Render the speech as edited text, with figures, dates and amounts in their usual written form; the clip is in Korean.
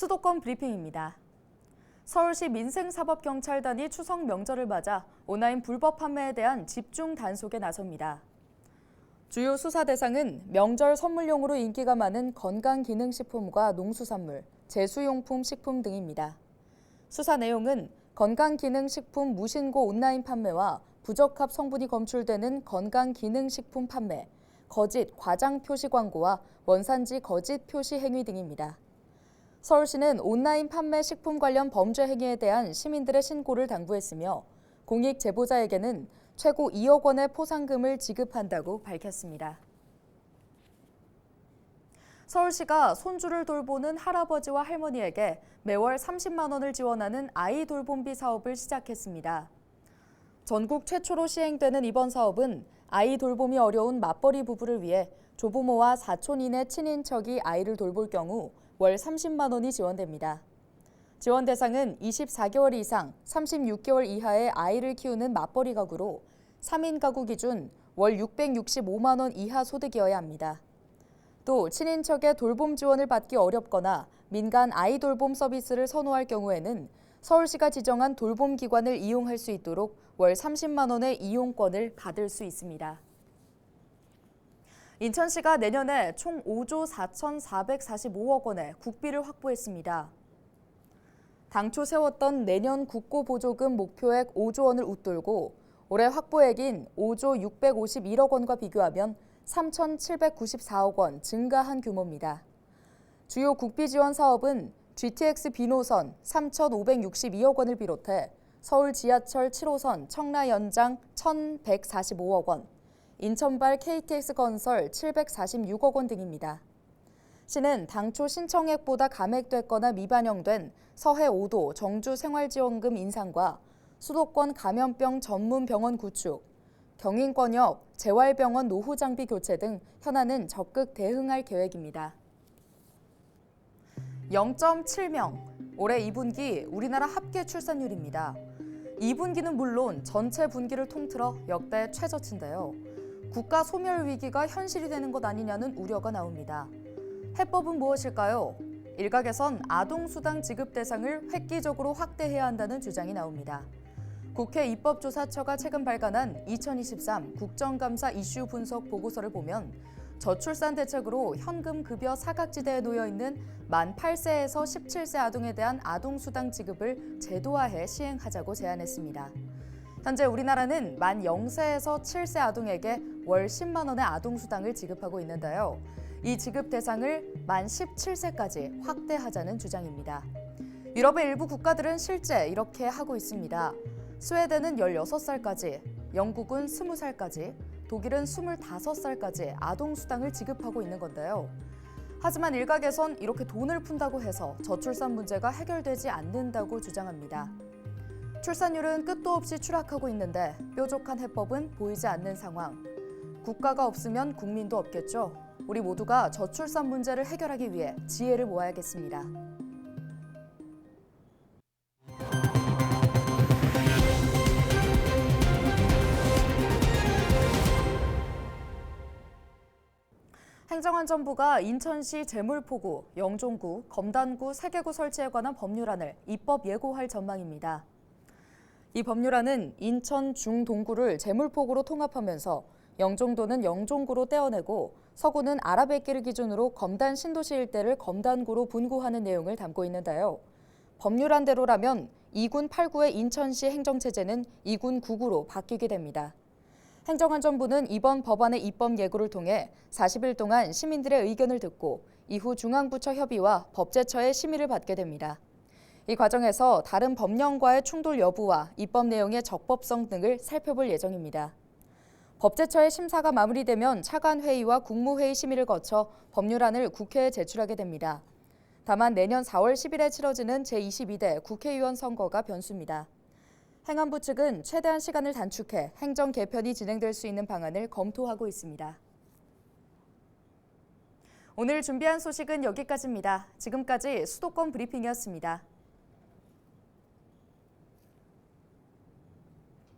수도권 브리핑입니다. 서울시 민생사법경찰단이 추석 명절을 맞아 온라인 불법 판매에 대한 집중 단속에 나섭니다. 주요 수사 대상은 명절 선물용으로 인기가 많은 건강기능식품과 농수산물, 제수용품 식품 등입니다. 수사 내용은 건강기능식품 무신고 온라인 판매와 부적합 성분이 검출되는 건강기능식품 판매, 거짓 과장 표시 광고와 원산지 거짓 표시 행위 등입니다. 서울시는 온라인 판매 식품 관련 범죄 행위에 대한 시민들의 신고를 당부했으며 공익 제보자에게는 최고 2억 원의 포상금을 지급한다고 밝혔습니다. 서울시가 손주를 돌보는 할아버지와 할머니에게 매월 30만 원을 지원하는 아이 돌봄비 사업을 시작했습니다. 전국 최초로 시행되는 이번 사업은 아이 돌봄이 어려운 맞벌이 부부를 위해 조부모와 사촌인의 친인척이 아이를 돌볼 경우 월 30만 원이 지원됩니다. 지원 대상은 24개월 이상 36개월 이하의 아이를 키우는 맞벌이 가구로 3인 가구 기준 월 665만 원 이하 소득이어야 합니다. 또 친인척의 돌봄 지원을 받기 어렵거나 민간 아이 돌봄 서비스를 선호할 경우에는 서울시가 지정한 돌봄 기관을 이용할 수 있도록 월 30만 원의 이용권을 받을 수 있습니다. 인천시가 내년에 총 5조 4,445억 원의 국비를 확보했습니다. 당초 세웠던 내년 국고보조금 목표액 5조 원을 웃돌고 올해 확보액인 5조 651억 원과 비교하면 3,794억 원 증가한 규모입니다. 주요 국비 지원 사업은 GTX B노선 3,562억 원을 비롯해 서울 지하철 7호선 청라 연장 1,145억 원, 인천발 KTX 건설 746억 원 등입니다. 시는 당초 신청액보다 감액됐거나 미반영된 서해 5도 정주 생활지원금 인상과 수도권 감염병 전문 병원 구축, 경인권역 재활병원 노후 장비 교체 등 현안은 적극 대응할 계획입니다. 0.7명, 올해 2분기 우리나라 합계 출산율입니다. 2분기는 물론 전체 분기를 통틀어 역대 최저치인데요. 국가 소멸 위기가 현실이 되는 것 아니냐는 우려가 나옵니다. 해법은 무엇일까요? 일각에선 아동수당 지급 대상을 획기적으로 확대해야 한다는 주장이 나옵니다. 국회 입법조사처가 최근 발간한 2023 국정감사 이슈 분석 보고서를 보면 저출산 대책으로 현금 급여 사각지대에 놓여 있는 만 8세에서 17세 아동에 대한 아동수당 지급을 제도화해 시행하자고 제안했습니다. 현재 우리나라는 만 0세에서 7세 아동에게 월 10만 원의 아동수당을 지급하고 있는데요. 이 지급 대상을 만 17세까지 확대하자는 주장입니다. 유럽의 일부 국가들은 실제 이렇게 하고 있습니다. 스웨덴은 16살까지, 영국은 20살까지, 독일은 25살까지 아동수당을 지급하고 있는 건데요. 하지만 일각에선 이렇게 돈을 푼다고 해서 저출산 문제가 해결되지 않는다고 주장합니다. 출산율은 끝도 없이 추락하고 있는데 뾰족한 해법은 보이지 않는 상황. 국가가 없으면 국민도 없겠죠. 우리 모두가 저출산 문제를 해결하기 위해 지혜를 모아야겠습니다. 행정안전부가 인천시 제물포구, 영종구, 검단구 3개구 설치에 관한 법률안을 입법 예고할 전망입니다. 이 법률안은 인천 중동구를 제물포구로 통합하면서 영종도는 영종구로 떼어내고 서구는 아라뱃길을 기준으로 검단 신도시 일대를 검단구로 분구하는 내용을 담고 있는데요. 법률안대로라면 2군 8구의 인천시 행정체제는 2군 9구로 바뀌게 됩니다. 행정안전부는 이번 법안의 입법 예고를 통해 40일 동안 시민들의 의견을 듣고 이후 중앙부처 협의와 법제처의 심의를 받게 됩니다. 이 과정에서 다른 법령과의 충돌 여부와 입법 내용의 적법성 등을 살펴볼 예정입니다. 법제처의 심사가 마무리되면 차관회의와 국무회의 심의를 거쳐 법률안을 국회에 제출하게 됩니다. 다만 내년 4월 10일에 치러지는 제22대 국회의원 선거가 변수입니다. 행안부 측은 최대한 시간을 단축해 행정 개편이 진행될 수 있는 방안을 검토하고 있습니다. 오늘 준비한 소식은 여기까지입니다. 지금까지 수도권 브리핑이었습니다.